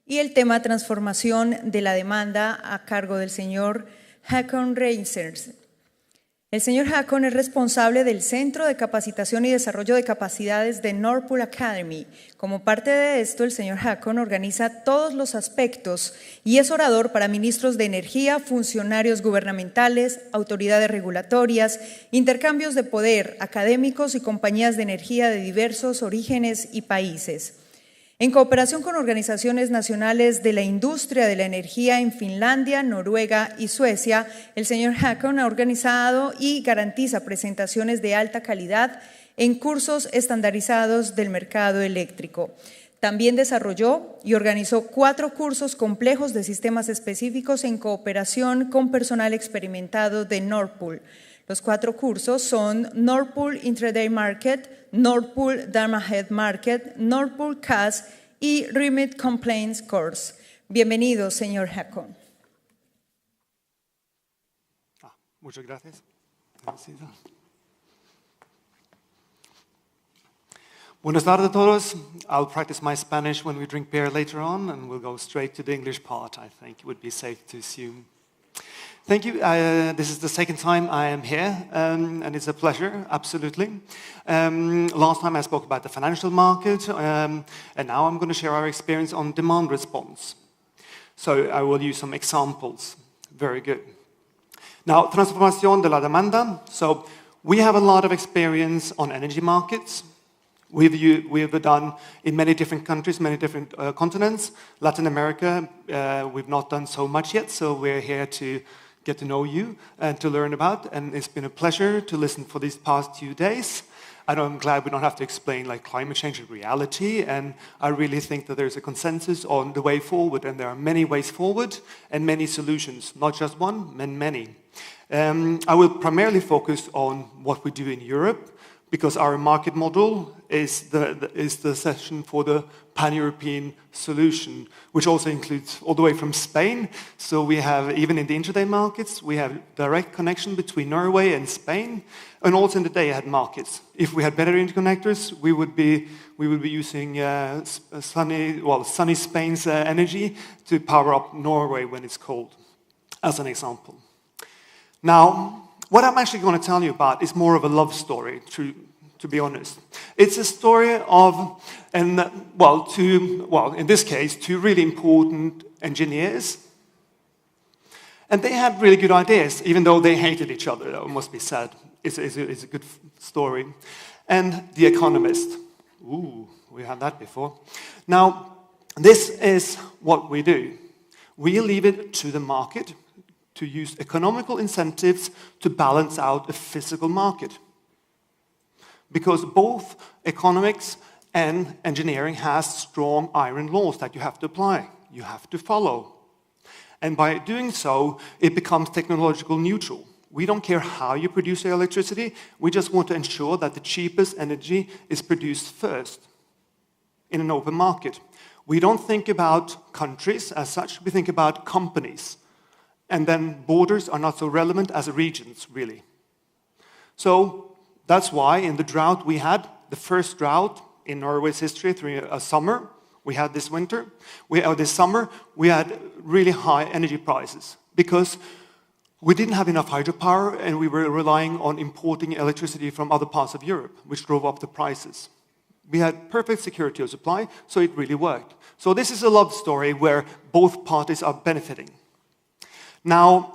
y el tema Transformación de la Demanda a cargo del señor Haakon Reiersen. El señor Haakon es responsable del Centro de Capacitación y Desarrollo de Capacidades de Nordpool Academy. Como parte de esto, el señor Haakon organiza todos los aspectos y es orador para ministros de energía, funcionarios gubernamentales, autoridades regulatorias, intercambios de poder, académicos y compañías de energía de diversos orígenes y países. En cooperación con organizaciones nacionales de la industria de la energía en Finlandia, Noruega y Suecia, el señor Haakon ha organizado y garantiza presentaciones de alta calidad en cursos estandarizados del mercado eléctrico. También desarrolló y organizó 4 cursos complejos de sistemas específicos en cooperación con personal experimentado de Nordpool. Los 4 cursos son Nordpool Intraday Market, Nordpool Dharma-Head Market, Nordpool CAS y Remit Complaints Course. Bienvenido, señor Haakon. Muchas gracias. Buenas tardes a todos. I'll practice my Spanish when we drink beer later on, and we'll go straight to the English part, I think it would be safe to assume. Thank you. This is the second time I am here, and it's a pleasure, absolutely. Last time I spoke about the financial market, and now I'm going to share our experience on demand response. So I will use some examples. Very good. Now, Transformación de la Demanda. So we have a lot of experience on energy markets. We've done in many different countries, many different continents. Latin America, we've not done so much yet, so we're here to get to know you and to learn about, and it's been a pleasure to listen for these past 2 days. I'm glad we don't have to explain like climate change in reality, and I really think that there's a consensus on the way forward, and there are many ways forward and many solutions, not just one, many. I will primarily focus on what we do in Europe, because our market model is the session for the pan-European solution, which also includes all the way from Spain. So we have, even in the intraday markets, we have direct connection between Norway and Spain, and also in the day-ahead markets. If we had better interconnectors, we would be using sunny Spain's energy to power up Norway when it's cold, as an example. Now, what I'm actually going to tell you about is more of a love story, to be honest. It's a story of, in this case, 2 really important engineers. And they had really good ideas, even though they hated each other. That must be said. It's a good story. And the economist. Ooh, we had that before. Now, this is what we do. We leave it to the market to use economical incentives to balance out a physical market. Because both economics and engineering has strong iron laws that you have to apply, you have to follow. And by doing so, it becomes technological neutral. We don't care how you produce your electricity, we just want to ensure that the cheapest energy is produced first in an open market. We don't think about countries as such, we think about companies. And then borders are not so relevant as regions, really. So that's why in the drought we had, the first drought in Norway's history through a summer, we had this winter, this summer, we had really high energy prices because we didn't have enough hydropower and we were relying on importing electricity from other parts of Europe, which drove up the prices. We had perfect security of supply, so it really worked. So this is a love story where both parties are benefiting. Now,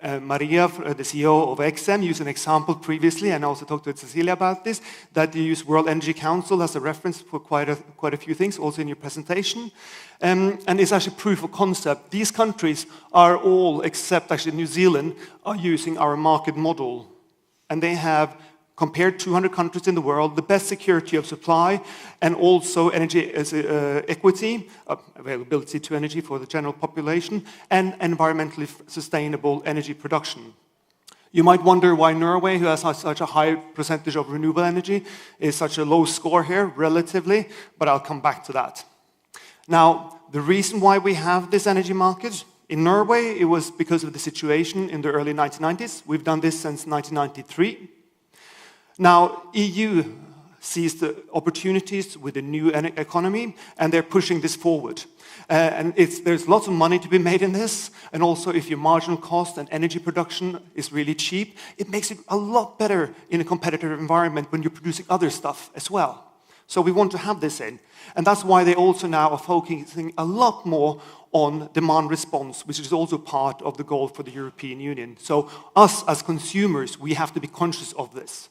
Maria, the CEO of XM, used an example previously, and I also talked to Cecilia about this, that you use World Energy Council as a reference for quite a few things, also in your presentation. And it's actually proof of concept. These countries are all, except actually New Zealand, are using our market model. And they have, compared to 200 countries in the world, the best security of supply and also energy equity, availability to energy for the general population, and environmentally sustainable energy production. You might wonder why Norway, who has such a high percentage of renewable energy, is such a low score here, relatively, but I'll come back to that. Now, the reason why we have this energy market, in Norway, it was because of the situation in the early 1990s. We've done this since 1993. Now, EU sees the opportunities with the new economy, and they're pushing this forward. And there's lots of money to be made in this, and also if your marginal cost and energy production is really cheap, it makes it a lot better in a competitive environment when you're producing other stuff as well. So we want to have this in. And that's why they also now are focusing a lot more on demand response, which is also part of the goal for the European Union. So us as consumers, we have to be conscious of this.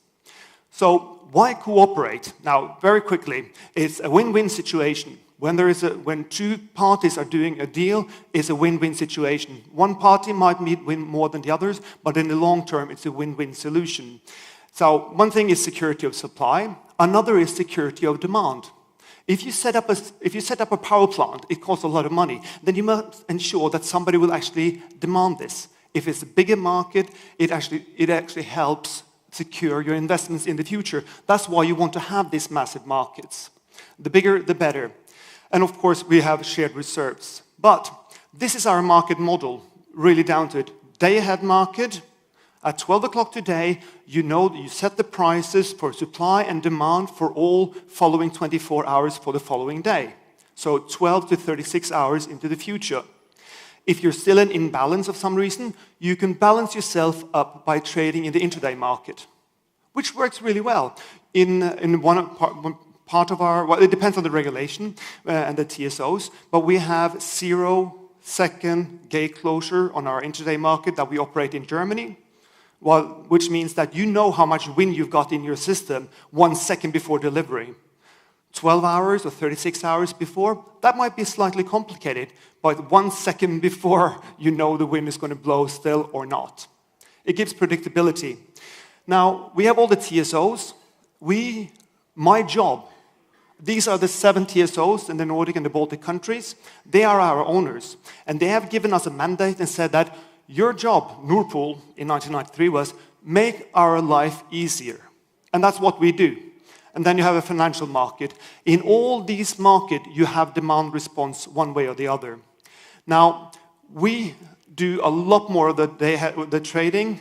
So why cooperate? Now, very quickly, it's a win-win situation. When two parties are doing a deal, it's a win-win situation. One party might win more than the others, but in the long term, it's a win-win solution. So one thing is security of supply. Another is security of demand. If you set up a power plant, it costs a lot of money. Then you must ensure that somebody will actually demand this. If it's a bigger market, it actually helps secure your investments in the future. That's why you want to have these massive markets. The bigger, the better. And of course, we have shared reserves. But this is our market model, really down to it. Day-ahead market. At 12 o'clock today, you know that you set the prices for supply and demand for all following 24 hours for the following day. So 12 to 36 hours into the future. If you're still in imbalance of some reason, you can balance yourself up by trading in the intraday market, which works really well. In one part of our, well, it depends on the regulation and the TSOs, but we have 0-second gate closure on our intraday market that we operate in Germany, which means that you know how much wind you've got in your system 1 second before delivery. 12 hours or 36 hours before, that might be slightly complicated, but 1 second before you know the wind is going to blow still or not. It gives predictability. Now, we have all the TSOs. My job, these are the 7 TSOs in the Nordic and the Baltic countries. They are our owners, and they have given us a mandate and said that your job, Nordpool, in 1993 was make our life easier. And that's what we do. And then you have a financial market. In all these markets, you have demand response one way or the other. Now, we do a lot more of the trading.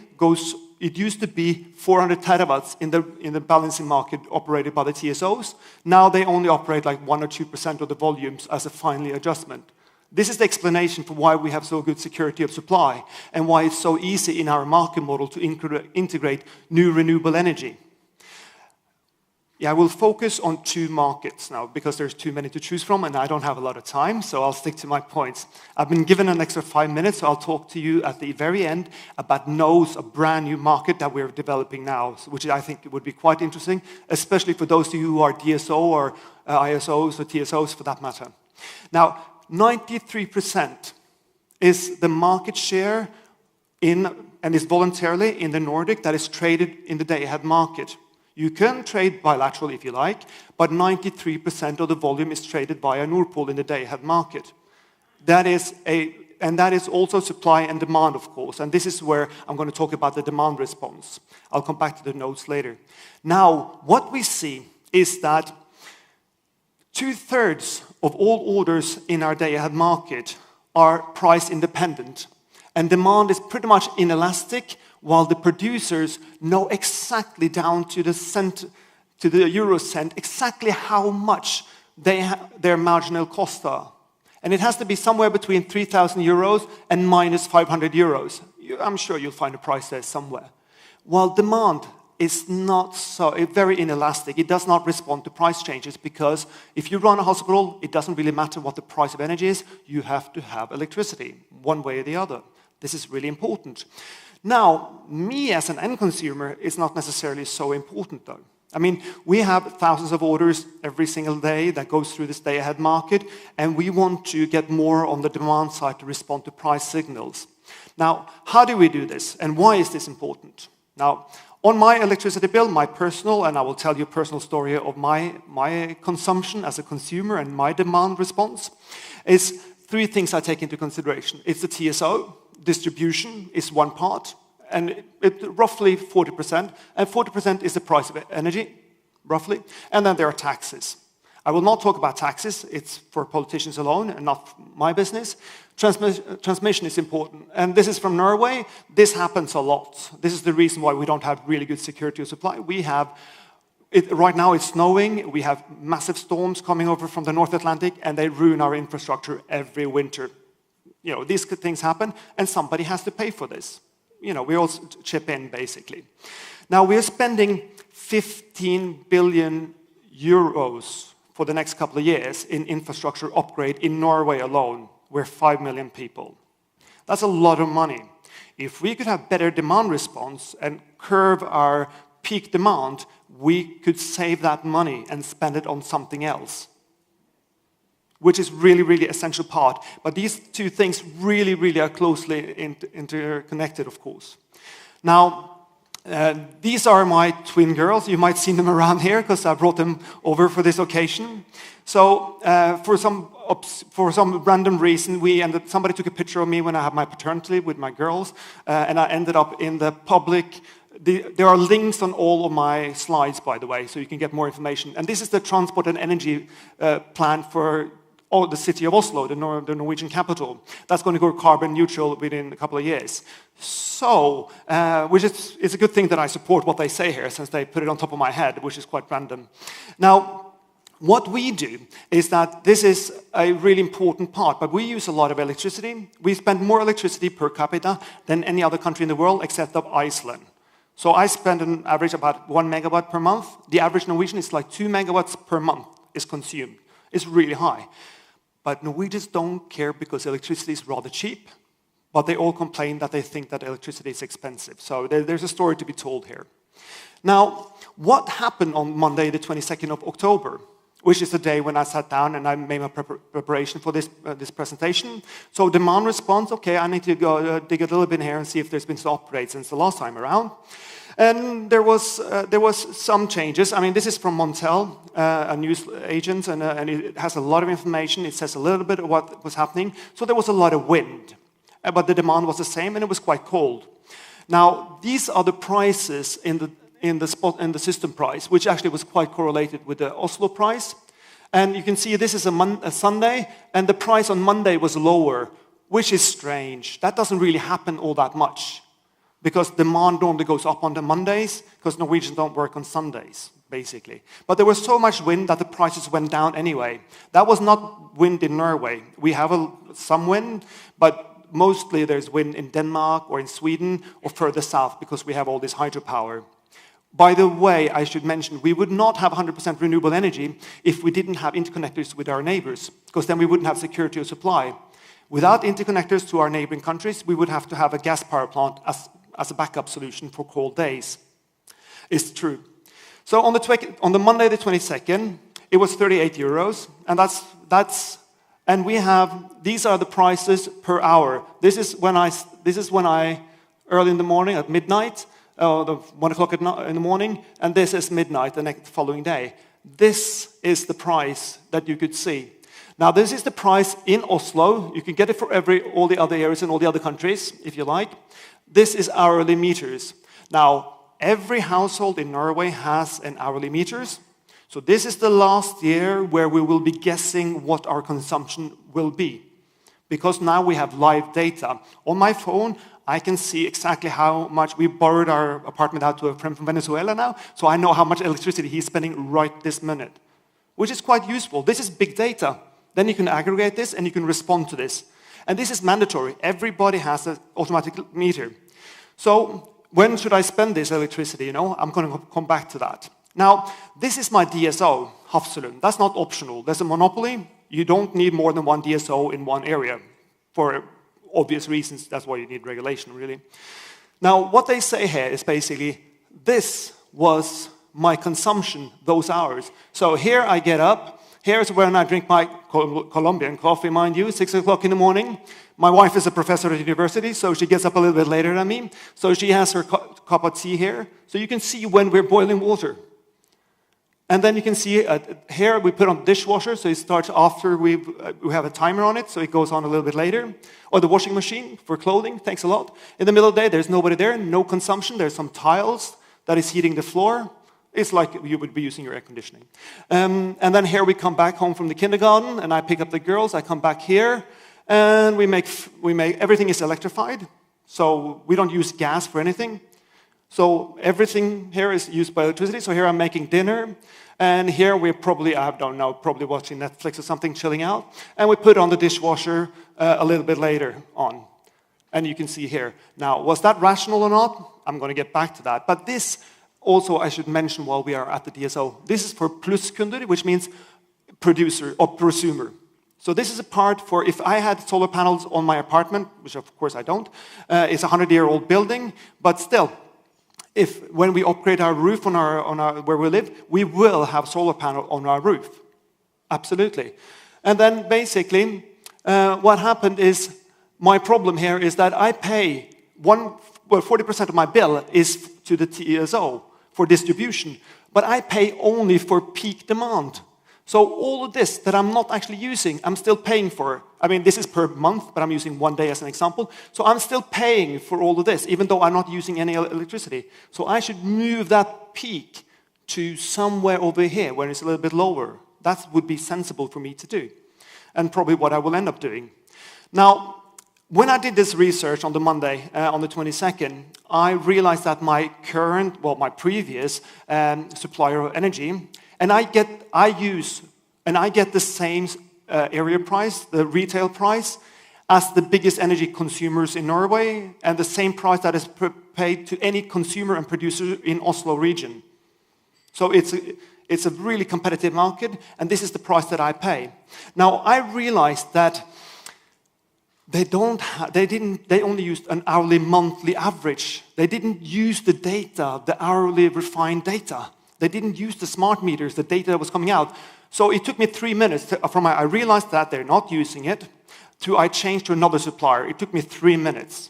It used to be 400 terawatts in the balancing market operated by the TSOs. Now they only operate like 1 or 2% of the volumes as a final adjustment. This is the explanation for why we have so good security of supply and why it's so easy in our market model to integrate new renewable energy. Yeah, I will focus on 2 markets now because there's too many to choose from and I don't have a lot of time, so I'll stick to my points. I've been given an extra 5 minutes, so I'll talk to you at the very end about NOS, a brand new market that we're developing now, which I think would be quite interesting, especially for those of you who are DSO or ISOs or TSOs for that matter. Now, 93% is the market share and is voluntarily in the Nordic that is traded in the day-ahead market. You can trade bilateral if you like, but 93% of the volume is traded via Nordpool in the day-ahead market. That is also supply and demand, of course, and this is where I'm going to talk about the demand response. I'll come back to the notes later. Now, what we see is that 2/3 of all orders in our day-ahead market are price independent, and demand is pretty much inelastic, while the producers know exactly down to the euro cent exactly how much their marginal costs are. And it has to be somewhere between 3,000 euros and minus 500 euros. I'm sure you'll find a price there somewhere. While demand is not very inelastic. It does not respond to price changes because if you run a hospital, it doesn't really matter what the price of energy is. You have to have electricity, one way or the other. This is really important. Now, me as an end consumer is not necessarily so important though. I mean, we have thousands of orders every single day that goes through this day-ahead market, and we want to get more on the demand side to respond to price signals. Now, how do we do this, and why is this important? Now, on my electricity bill, my personal, and I will tell you a personal story of my consumption as a consumer and my demand response, is 3 things I take into consideration. It's the TSO, distribution is one part, and it's roughly 40%, and 40% is the price of energy, roughly, and then there are taxes. I will not talk about taxes, it's for politicians alone and not my business. Transmission is important, and this is from Norway. This happens a lot. This is the reason why we don't have really good security of supply. We have Right now it's snowing, we have massive storms coming over from the North Atlantic, and they ruin our infrastructure every winter. These things happen, and somebody has to pay for this. We all chip in, basically. Now, we're spending 15 billion euros for the next couple of years in infrastructure upgrade in Norway alone. We're 5 million people. That's a lot of money. If we could have better demand response and curve our peak demand, we could save that money and spend it on something else, which is really, really essential part. But these two things really, really are closely interconnected, of course. Now, these are my twin girls. You might see them around here because I brought them over for this occasion. So for some random reason, somebody took a picture of me when I had my paternity with my girls, and I ended up in the public. There are links on all of my slides, by the way, so you can get more information. And this is the transport and energy plan for the city of Oslo, the Norwegian capital. That's going to go carbon neutral within a couple of years. So, it's a good thing that I support what they say here, since they put it on top of my head, which is quite random. Now, what we do is that this is a really important part, but we use a lot of electricity. We spend more electricity per capita than any other country in the world, except of Iceland. So I spend an average about 1 megawatt per month. The average Norwegian is like 2 megawatts per month is consumed. It's really high. But Norwegians don't care because electricity is rather cheap, but they all complain that they think that electricity is expensive. So there's a story to be told here. Now, what happened on Monday, the 22nd of October, which is the day when I sat down and I made my preparation for this presentation. So demand response, okay, I need to go dig a little bit here and see if there's been some upgrades since the last time around. And there was some changes. I mean, this is from Montel, a news agent, and it has a lot of information. It says a little bit of what was happening. So there was a lot of wind, but the demand was the same, and it was quite cold. Now, these are the prices in the system price, which actually was quite correlated with the Oslo price. And you can see this is a Sunday, and the price on Monday was lower, which is strange. That doesn't really happen all that much, because demand normally goes up on the Mondays, because Norwegians don't work on Sundays, basically. But there was so much wind that the prices went down anyway. That was not wind in Norway. We have some wind, but mostly there's wind in Denmark or in Sweden or further south, because we have all this hydropower. By the way, I should mention, we would not have 100% renewable energy if we didn't have interconnectors with our neighbors, because then we wouldn't have security of supply. Without interconnectors to our neighboring countries, we would have to have a gas power plant as a backup solution for cold days. It's true. So on the Monday the 22nd, it was 38 euros, and and we have, these are the prices per hour. This is when I early in the morning at midnight, 1 o'clock in the morning, and this is midnight the next following day. This is the price that you could see. Now, this is the price in Oslo. You can get it for all the other areas in all the other countries, if you like. This is hourly meters. Now, every household in Norway has an hourly meters. So this is the last year where we will be guessing what our consumption will be, because now we have live data. On my phone, I can see exactly how much we borrowed our apartment out to a friend from Venezuela now, so I know how much electricity he's spending right this minute, which is quite useful. This is big data. Then you can aggregate this and you can respond to this. And this is mandatory. Everybody has an automatic meter. So when should I spend this electricity? I'm going to come back to that. Now, this is my DSO, Hafslund. That's not optional. There's a monopoly. You don't need more than one DSO in one area for obvious reasons. That's why you need regulation, really. Now, what they say here is basically, this was my consumption those hours. So here I get up. Here's when I drink my Colombian coffee, mind you, 6 o'clock in the morning. My wife is a professor at university, so she gets up a little bit later than me. So she has her cup of tea here. So you can see when we're boiling water. And then you can see here we put on dishwasher, so it starts after we have a timer on it, so it goes on a little bit later. Or the washing machine for clothing, thanks a lot. In the middle of the day, there's nobody there, no consumption. There's some tiles that is heating the floor. It's like you would be using your air conditioning. And then here we come back home from the kindergarten, and I pick up the girls. I come back here, and we make everything is electrified, so we don't use gas for anything. So everything here is used by electricity. So here I'm making dinner, and here we're probably, I don't know, probably watching Netflix or something, chilling out, and we put on the dishwasher a little bit later on. And you can see here. Now, was that rational or not? I'm going to get back to that. But this also I should mention while we are at the DSO. This is for pluskunder, which means producer or prosumer. So this is a part for if I had solar panels on my apartment, which of course I don't. It's a 100-year-old building, but still, when we upgrade our roof on our where we live, we will have solar panel on our roof. Absolutely. And then basically, what happened is my problem here is that I pay 40% of my bill is to the TSO for distribution, but I pay only for peak demand. So all of this that I'm not actually using, I'm still paying for. I mean, this is per month, but I'm using 1 day as an example. So I'm still paying for all of this, even though I'm not using any electricity. So I should move that peak to somewhere over here where it's a little bit lower. That would be sensible for me to do, and probably what I will end up doing. Now, when I did this research on the Monday, on the 22nd, I realized that my previous supplier of energy, and I get the same area price, the retail price, as the biggest energy consumers in Norway, and the same price that is paid to any consumer and producer in Oslo region. So it's a really competitive market, and this is the price that I pay. Now I realized that they only used an hourly monthly average. They didn't use the data, the hourly refined data. They didn't use the smart meters, the data that was coming out. So it took me 3 minutes I realized that they're not using it, to I changed to another supplier. It took me 3 minutes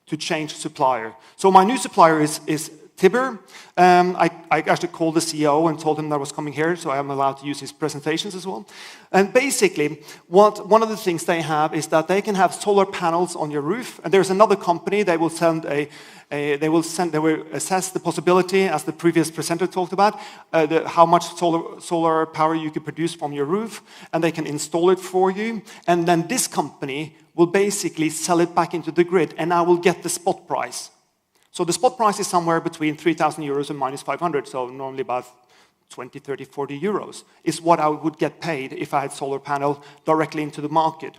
to change supplier. So my new supplier is Tibber. I actually called the CEO and told him that I was coming here, so I am allowed to use his presentations as well. And basically, one of the things they have is that they can have solar panels on your roof. And there's another company. They will assess the possibility, as the previous presenter talked about, how much solar power you could produce from your roof, and they can install it for you. And then this company will basically sell it back into the grid, and I will get the spot price. So the spot price is somewhere between 3,000 euros and minus 500, so normally about 20, 30, 40 euros is what I would get paid if I had solar panel directly into the market.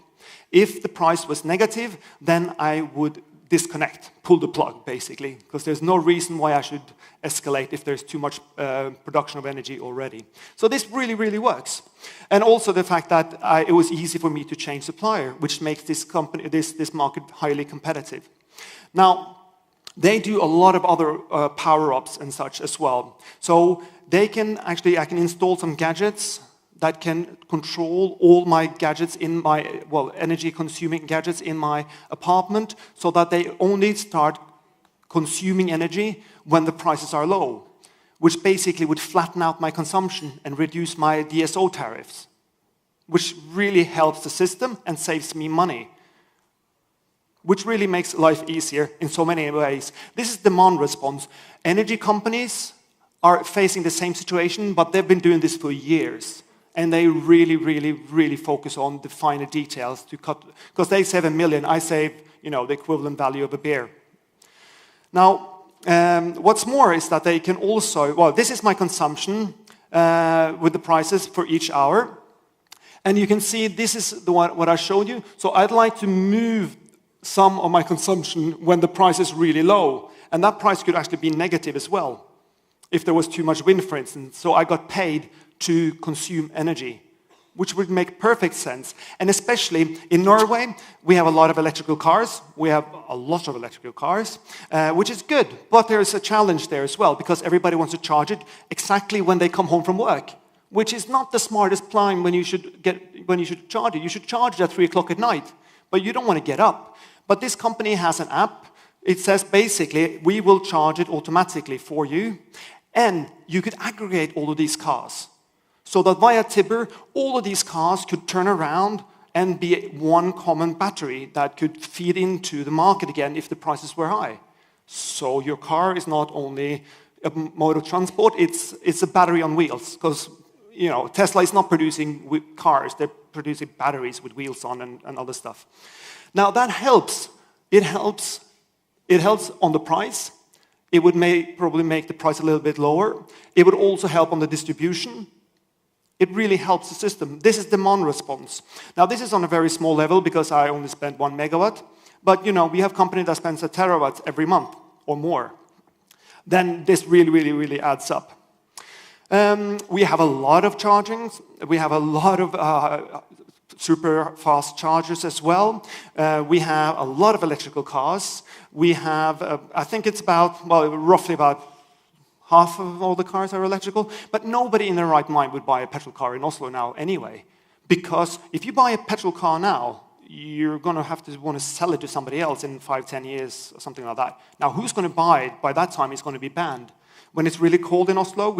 If the price was negative, then I would disconnect, pull the plug, basically, because there's no reason why I should escalate if there's too much production of energy already. So this really, really works. And also the fact that it was easy for me to change supplier, which makes this market highly competitive. Now, they do a lot of other power-ups and such as well. So I can install some gadgets that can control all my gadgets in my, energy-consuming gadgets in my apartment, so that they only start consuming energy when the prices are low, which basically would flatten out my consumption and reduce my DSO tariffs, which really helps the system and saves me money, which really makes life easier in so many ways. This is demand response. Energy companies are facing the same situation, but they've been doing this for years. And they really, really, really focus on the finer details to cut, because they save 1 million, I save, the equivalent value of a beer. Now, what's more is that they can also, this is my consumption with the prices for each hour. And you can see this is what I showed you. So I'd like to move some of my consumption when the price is really low. And that price could actually be negative as well, if there was too much wind, for instance. So I got paid to consume energy, which would make perfect sense. And especially in Norway, we have a lot of electrical cars. We have a lot of electrical cars, which is good. But there is a challenge there as well, because everybody wants to charge it exactly when they come home from work, which is not the smartest plan when you should charge it. You should charge it at 3 o'clock at night, but you don't want to get up. But this company has an app. It says basically, we will charge it automatically for you. And you could aggregate all of these cars, so that via Tibber, all of these cars could turn around and be one common battery that could feed into the market again if the prices were high. So your car is not only a mode of transport, it's a battery on wheels, because Tesla is not producing cars, they're producing batteries with wheels on and other stuff. Now that helps. It helps on the price. It would probably make the price a little bit lower. It would also help on the distribution. It really helps the system. This is demand response. Now, this is on a very small level because I only spent 1 megawatt. But, we have companies that spend a terawatt every month or more. Then this really adds up. We have a lot of chargings. We have a lot of super fast chargers as well. We have a lot of electrical cars. We have, I think it's roughly about half of all the cars are electrical, but nobody in their right mind would buy a petrol car in Oslo now anyway. Because if you buy a petrol car now, you're going to have to want to sell it to somebody else in 5-10 years or something like that. Now, who's going to buy it? By that time, it's going to be banned. When it's really cold in Oslo,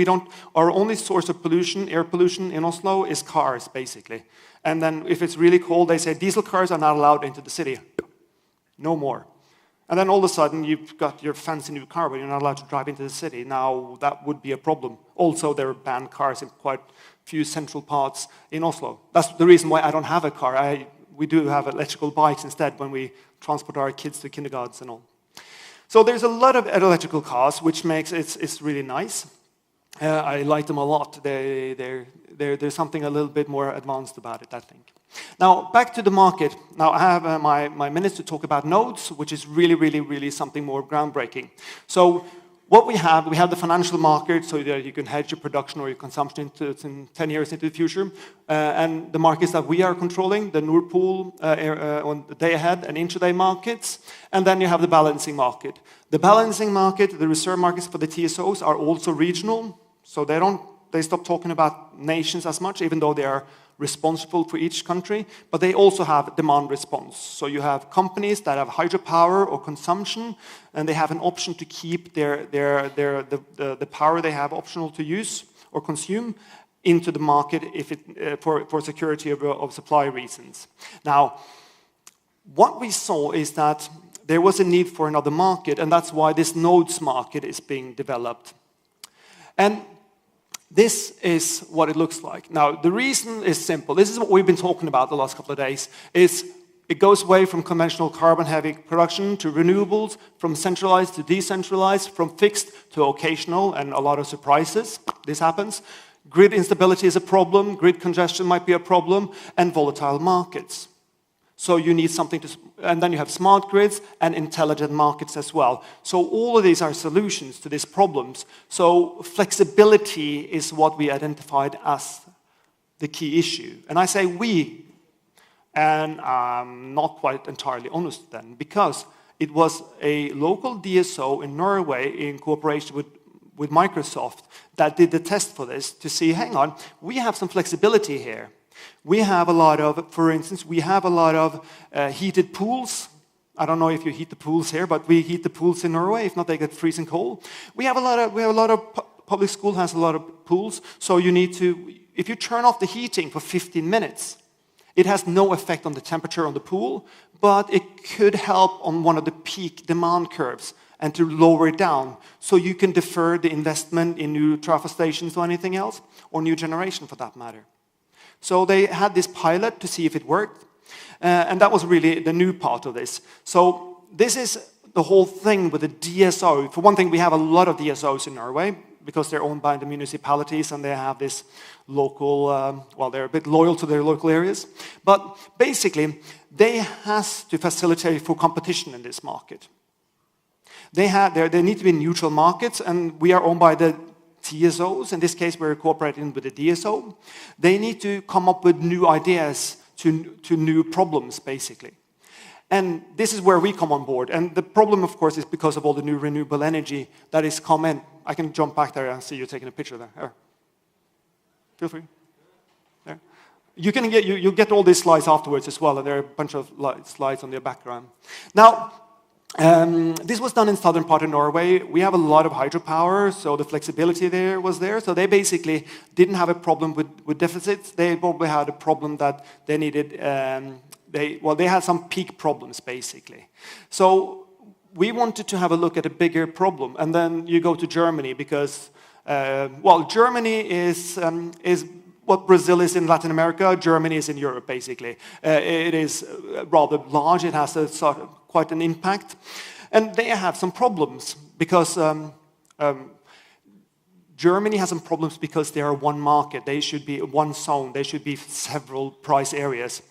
our only source of pollution, air pollution in Oslo, is cars, basically. And then if it's really cold, they say diesel cars are not allowed into the city. No more. And then all of a sudden, you've got your fancy new car, but you're not allowed to drive into the city. Now, that would be a problem. Also, there are banned cars in quite few central parts in Oslo. That's the reason why I don't have a car. We do have electrical bikes instead when we transport our kids to kindergartens and all. So there's a lot of electrical cars, which makes it's really nice. I like them a lot. There's something a little bit more advanced about it, I think. Now, back to the market. Now, I have my minutes to talk about nodes, which is really something more groundbreaking. So what we have the financial market, so that you can hedge your production or your consumption in 10 years into the future. And the markets that we are controlling, the Nordpool on the day ahead and intraday markets. And then you have the balancing market. The balancing market, the reserve markets for the TSOs are also regional. So they stop talking about nations as much, even though they are responsible for each country, but they also have demand response. So you have companies that have hydropower or consumption, and they have an option to keep the power they have optional to use or consume into the market for security of supply reasons. Now, what we saw is that there was a need for another market, and that's why this nodes market is being developed. And this is what it looks like. Now, the reason is simple. This is what we've been talking about the last couple of days. It goes away from conventional carbon-heavy production to renewables, from centralized to decentralized, from fixed to occasional, and a lot of surprises. This happens. Grid instability is a problem. Grid congestion might be a problem, and volatile markets. So you need something and then you have smart grids and intelligent markets as well. So all of these are solutions to these problems. So flexibility is what we identified as the key issue. And I say we, and I'm not quite entirely honest then, because it was a local DSO in Norway in cooperation with Microsoft that did the test for this to see, hang on, we have some flexibility here. We have a lot of, for instance, heated pools. I don't know if you heat the pools here, but we heat the pools in Norway. If not, they get freezing cold. We have a lot of public school has a lot of pools. So you need to, if you turn off the heating for 15 minutes, it has no effect on the temperature on the pool, but it could help on one of the peak demand curves and to lower it down. So you can defer the investment in new traffic stations or anything else, or new generation for that matter. So they had this pilot to see if it worked, and that was really the new part of this. So this is the whole thing with the DSO. For one thing, we have a lot of DSOs in Norway because they're owned by the municipalities and they have this local, they're a bit loyal to their local areas. But basically, they have to facilitate for competition in this market. They need to be neutral markets, and we are owned by the TSOs. In this case, we're cooperating with the DSO. They need to come up with new ideas to new problems, basically. And this is where we come on board. And the problem, of course, is because of all the new renewable energy that is coming. I can jump back there and see you taking a picture there. Here. Feel free. There. You'll get all these slides afterwards as well, and there are a bunch of slides on the background. Now, this was done in southern part of Norway. We have a lot of hydropower, so the flexibility there was there. So they basically didn't have a problem with deficits. They probably had a problem that they needed. They had some peak problems basically. So we wanted to have a look at a bigger problem, and then you go to Germany because Germany is what Brazil is in Latin America. Germany is in Europe basically. It is rather large. It has a sort of quite an impact. And they have some problems. because Germany has some problems because they are one market. They should be one zone. They should be several price areas.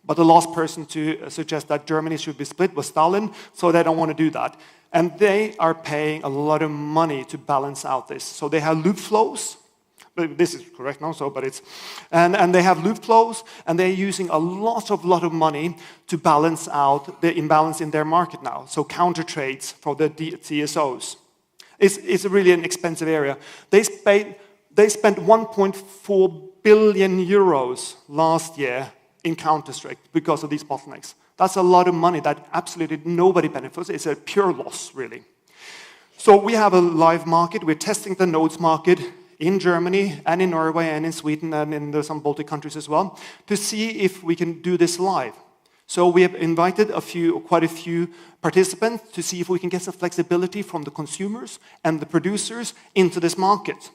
But the last person to suggest that Germany should be split was Stalin, so they don't want to do that. And they are paying a lot of money to balance out this. So they have loop flows. This is correct now, so, but it's... And they have loop flows, and they're using a lot of money to balance out the imbalance in their market now. So counter trades for the TSOs. It's really an expensive area. They spent 1.4 billion euros last year in counter-trade because of these bottlenecks. That's a lot of money that absolutely nobody benefits. It's a pure loss, really. So we have a live market. We're testing the nodes market in Germany and in Norway and in Sweden and in some Baltic countries as well to see if we can do this live. So we have invited quite a few participants to see if we can get some flexibility from the consumers and the producers into this market.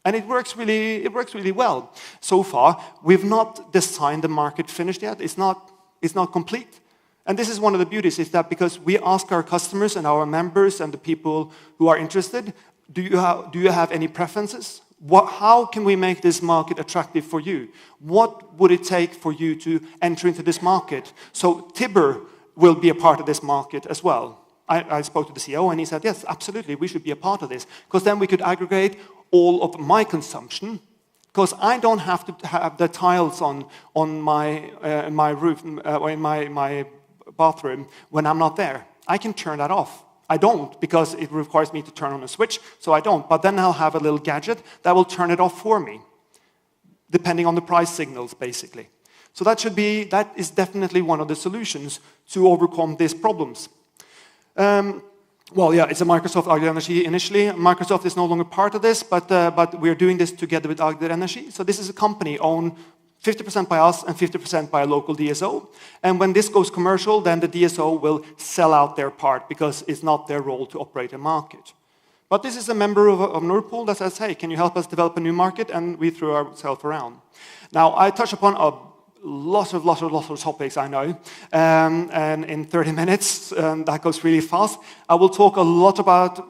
And it works really well so far. We've not designed the market finished yet. It's not complete. And this is one of the beauties, is that because we ask our customers and our members and the people who are interested, do you have any preferences? How can we make this market attractive for you? What would it take for you to enter into this market? So Tibber will be a part of this market as well. I spoke to the CEO and he said, yes, absolutely, we should be a part of this. Because then we could aggregate all of my consumption. Because I don't have to have the tiles on my roof or in my bathroom when I'm not there. I can turn that off. I don't, because it requires me to turn on a switch, so I don't. But then I'll have a little gadget that will turn it off for me, depending on the price signals, basically. So that is definitely one of the solutions to overcome these problems. Well, yeah, it's a Microsoft Agder Energy initially. Microsoft is no longer part of this, but we're doing this together with Agder Energy. So this is a company owned 50% by us and 50% by a local DSO. And when this goes commercial, then the DSO will sell out their part because it's not their role to operate a market. But this is a member of Nordpool that says, hey, can you help us develop a new market? And we threw ourselves around. Now, I touch upon lots of topics, I know, and in 30 minutes, that goes really fast. I will talk a lot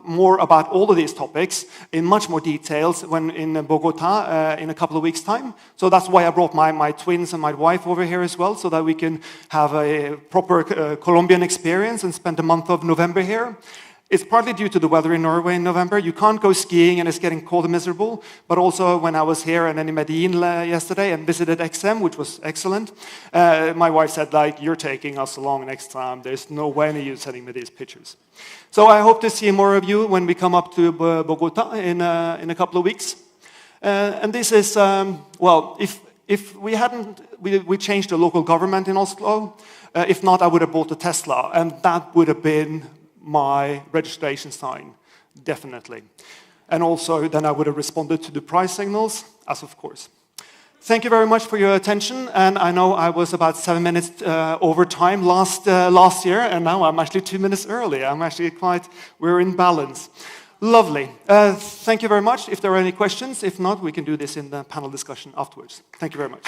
more about all of these topics in much more details when in Bogota in a couple of weeks' time. So that's why I brought my twins and my wife over here as well, so that we can have a proper Colombian experience and spend the month of November here. It's partly due to the weather in Norway in November. You can't go skiing and it's getting cold and miserable. But also when I was here and then in Medellin yesterday and visited XM, which was excellent, my wife said, like, you're taking us along next time. There's no way you're sending me these pictures. So I hope to see more of you when we come up to Bogota in a couple of weeks. And this is, well, if we changed the local government in Oslo, if not, I would have bought a Tesla. And that would have been my registration sign, definitely. And also, then I would have responded to the price signals, as of course. Thank you very much for your attention, and I know I was about 7 minutes over time last year, and now I'm actually 2 minutes early. We're in balance. Lovely. Thank you very much. If there are any questions, if not, we can do this in the panel discussion afterwards. Thank you very much.